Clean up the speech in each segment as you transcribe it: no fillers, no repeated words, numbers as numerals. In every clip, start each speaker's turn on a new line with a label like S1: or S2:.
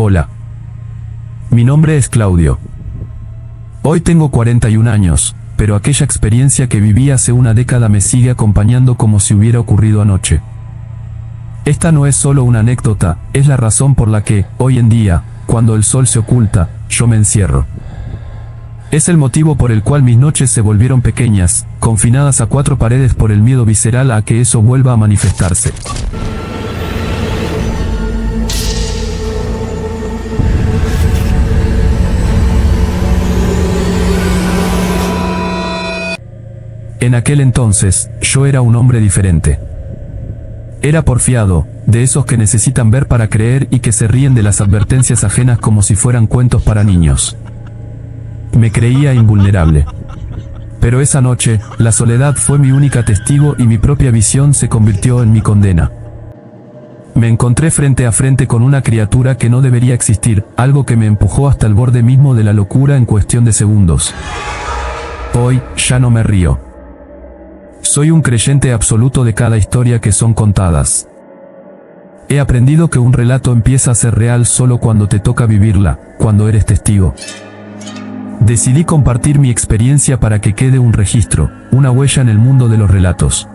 S1: Hola. Mi nombre es Claudio. Hoy tengo 41 años, pero aquella experiencia que viví hace una década me sigue acompañando como si hubiera ocurrido anoche. Esta no es solo una anécdota, es la razón por la que, hoy en día, cuando el sol se oculta, yo me encierro. Es el motivo por el cual mis noches se volvieron pequeñas, confinadas a 4 paredes por el miedo visceral a que eso vuelva a manifestarse. En aquel entonces, yo era un hombre diferente. Era porfiado, de esos que necesitan ver para creer y que se ríen de las advertencias ajenas como si fueran cuentos para niños. Me creía invulnerable. Pero esa noche, la soledad fue mi única testigo y mi propia visión se convirtió en mi condena. Me encontré frente a frente con una criatura que no debería existir, algo que me empujó hasta el borde mismo de la locura en cuestión de segundos. Hoy, ya no me río. Soy un creyente absoluto de cada historia que son contadas. He aprendido que un relato empieza a ser real solo cuando te toca vivirla, cuando eres testigo. Decidí compartir mi experiencia para que quede un registro, una huella en el mundo de los relatos.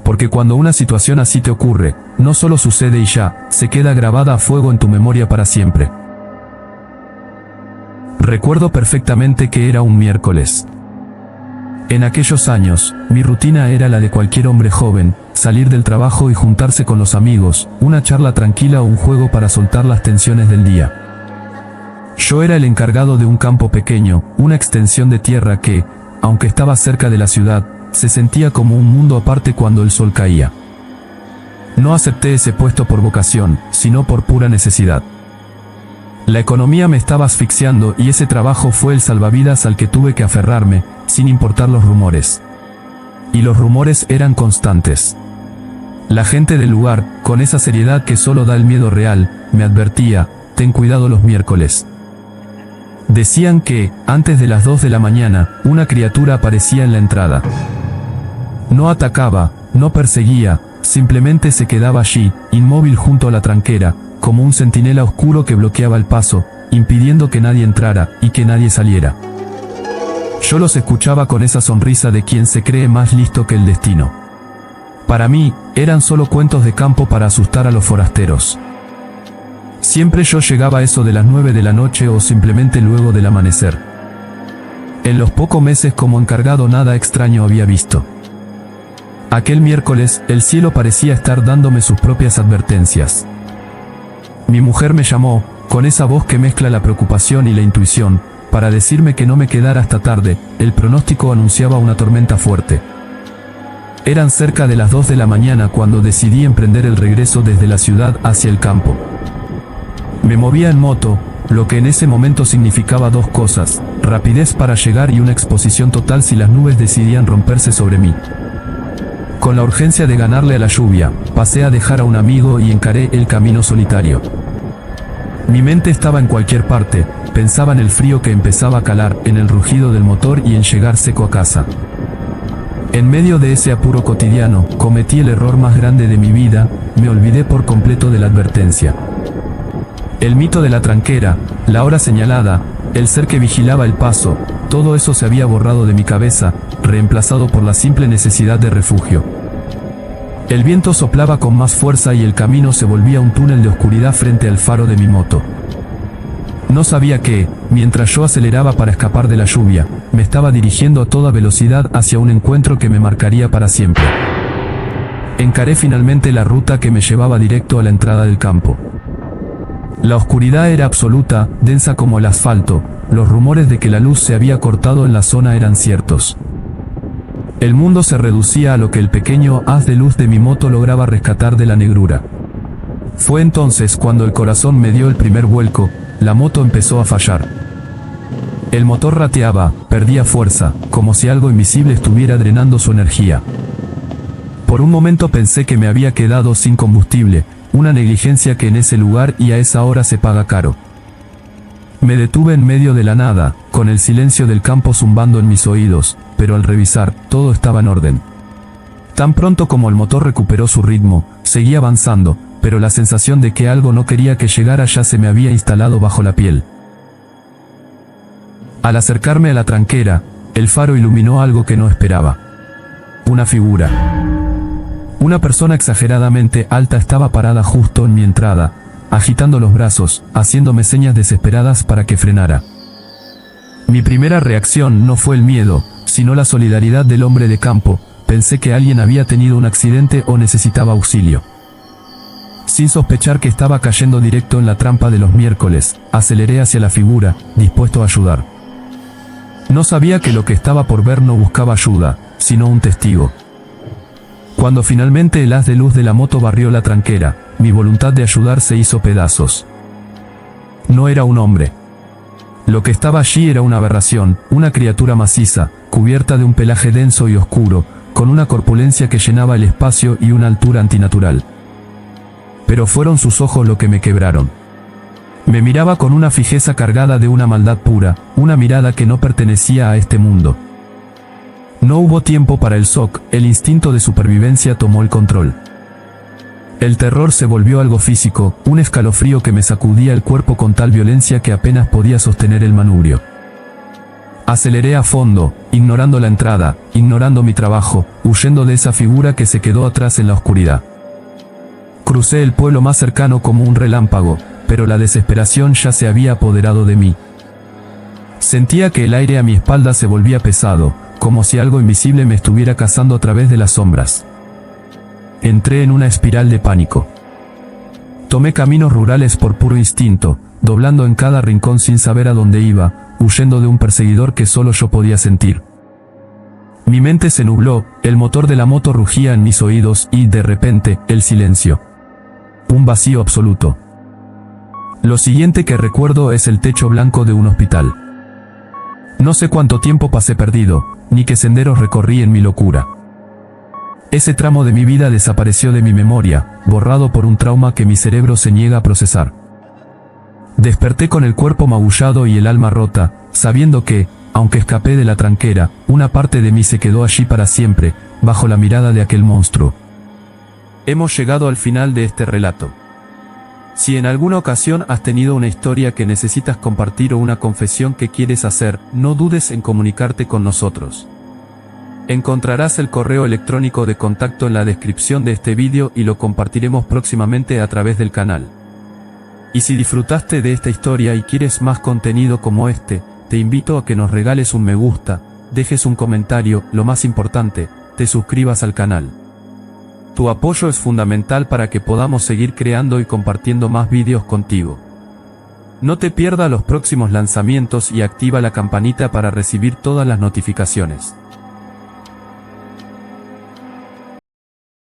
S1: Porque cuando una situación así te ocurre, no solo sucede y ya, se queda grabada a fuego en tu memoria para siempre. Recuerdo perfectamente que era un miércoles. En aquellos años, mi rutina era la de cualquier hombre joven, salir del trabajo y juntarse con los amigos, una charla tranquila o un juego para soltar las tensiones del día. Yo era el encargado de un campo pequeño, una extensión de tierra que, aunque estaba cerca de la ciudad, se sentía como un mundo aparte cuando el sol caía. No acepté ese puesto por vocación, sino por pura necesidad. La economía me estaba asfixiando y ese trabajo fue el salvavidas al que tuve que aferrarme, sin importar los rumores. Y los rumores eran constantes. La gente del lugar, con esa seriedad que solo da el miedo real, me advertía: ten cuidado los miércoles. Decían que, antes de las 2 de la mañana, una criatura aparecía en la entrada. No atacaba, no perseguía, simplemente se quedaba allí, inmóvil junto a la tranquera, como un centinela oscuro que bloqueaba el paso, impidiendo que nadie entrara y que nadie saliera. Yo los escuchaba con esa sonrisa de quien se cree más listo que el destino. Para mí, eran solo cuentos de campo para asustar a los forasteros. Siempre yo llegaba a eso de las 9 de la noche o simplemente luego del amanecer. En los pocos meses como encargado nada extraño había visto. Aquel miércoles, el cielo parecía estar dándome sus propias advertencias. Mi mujer me llamó, con esa voz que mezcla la preocupación y la intuición, para decirme que no me quedara hasta tarde. El pronóstico anunciaba una tormenta fuerte. Eran cerca de las 2 de la mañana cuando decidí emprender el regreso desde la ciudad hacia el campo. Me movía en moto, lo que en ese momento significaba 2 cosas: rapidez para llegar y una exposición total si las nubes decidían romperse sobre mí. Con la urgencia de ganarle a la lluvia, pasé a dejar a un amigo y encaré el camino solitario. Mi mente estaba en cualquier parte, pensaba en el frío que empezaba a calar, en el rugido del motor y en llegar seco a casa. En medio de ese apuro cotidiano, cometí el error más grande de mi vida: me olvidé por completo de la advertencia. El mito de la tranquera, la hora señalada, el ser que vigilaba el paso, todo eso se había borrado de mi cabeza, reemplazado por la simple necesidad de refugio. El viento soplaba con más fuerza y el camino se volvía un túnel de oscuridad frente al faro de mi moto. No sabía que, mientras yo aceleraba para escapar de la lluvia, me estaba dirigiendo a toda velocidad hacia un encuentro que me marcaría para siempre. Encaré finalmente la ruta que me llevaba directo a la entrada del campo. La oscuridad era absoluta, densa como el asfalto. Los rumores de que la luz se había cortado en la zona eran ciertos. El mundo se reducía a lo que el pequeño haz de luz de mi moto lograba rescatar de la negrura. Fue entonces cuando el corazón me dio el primer vuelco. La moto empezó a fallar. El motor rateaba, perdía fuerza, como si algo invisible estuviera drenando su energía. Por un momento pensé que me había quedado sin combustible, una negligencia que en ese lugar y a esa hora se paga caro. Me detuve en medio de la nada, con el silencio del campo zumbando en mis oídos, pero al revisar, todo estaba en orden. Tan pronto como el motor recuperó su ritmo, seguí avanzando, pero la sensación de que algo no quería que llegara ya se me había instalado bajo la piel. Al acercarme a la tranquera, el faro iluminó algo que no esperaba. Una figura. Una persona exageradamente alta estaba parada justo en mi entrada, agitando los brazos, haciéndome señas desesperadas para que frenara. Mi primera reacción no fue el miedo, sino la solidaridad del hombre de campo. Pensé que alguien había tenido un accidente o necesitaba auxilio. Sin sospechar que estaba cayendo directo en la trampa de los miércoles, aceleré hacia la figura, dispuesto a ayudar. No sabía que lo que estaba por ver no buscaba ayuda, sino un testigo. Cuando finalmente el haz de luz de la moto barrió la tranquera, mi voluntad de ayudar se hizo pedazos. No era un hombre. Lo que estaba allí era una aberración, una criatura maciza, cubierta de un pelaje denso y oscuro, con una corpulencia que llenaba el espacio y una altura antinatural. Pero fueron sus ojos lo que me quebraron. Me miraba con una fijeza cargada de una maldad pura, una mirada que no pertenecía a este mundo. No hubo tiempo para el shock, el instinto de supervivencia tomó el control. El terror se volvió algo físico, un escalofrío que me sacudía el cuerpo con tal violencia que apenas podía sostener el manubrio. Aceleré a fondo, ignorando la entrada, ignorando mi trabajo, huyendo de esa figura que se quedó atrás en la oscuridad. Crucé el pueblo más cercano como un relámpago, pero la desesperación ya se había apoderado de mí. Sentía que el aire a mi espalda se volvía pesado, como si algo invisible me estuviera cazando a través de las sombras. Entré en una espiral de pánico. Tomé caminos rurales por puro instinto, doblando en cada rincón sin saber a dónde iba, huyendo de un perseguidor que solo yo podía sentir. Mi mente se nubló, el motor de la moto rugía en mis oídos y, de repente, el silencio. Un vacío absoluto. Lo siguiente que recuerdo es el techo blanco de un hospital. No sé cuánto tiempo pasé perdido, ni qué senderos recorrí en mi locura. Ese tramo de mi vida desapareció de mi memoria, borrado por un trauma que mi cerebro se niega a procesar. Desperté con el cuerpo magullado y el alma rota, sabiendo que, aunque escapé de la tranquera, una parte de mí se quedó allí para siempre, bajo la mirada de aquel monstruo. Hemos llegado al final de este relato. Si en alguna ocasión has tenido una historia que necesitas compartir o una confesión que quieres hacer, no dudes en comunicarte con nosotros. Encontrarás el correo electrónico de contacto en la descripción de este vídeo y lo compartiremos próximamente a través del canal. Y si disfrutaste de esta historia y quieres más contenido como este, te invito a que nos regales un me gusta, dejes un comentario, lo más importante, te suscribas al canal. Tu apoyo es fundamental para que podamos seguir creando y compartiendo más vídeos contigo. No te pierdas los próximos lanzamientos y activa la campanita para recibir todas las notificaciones.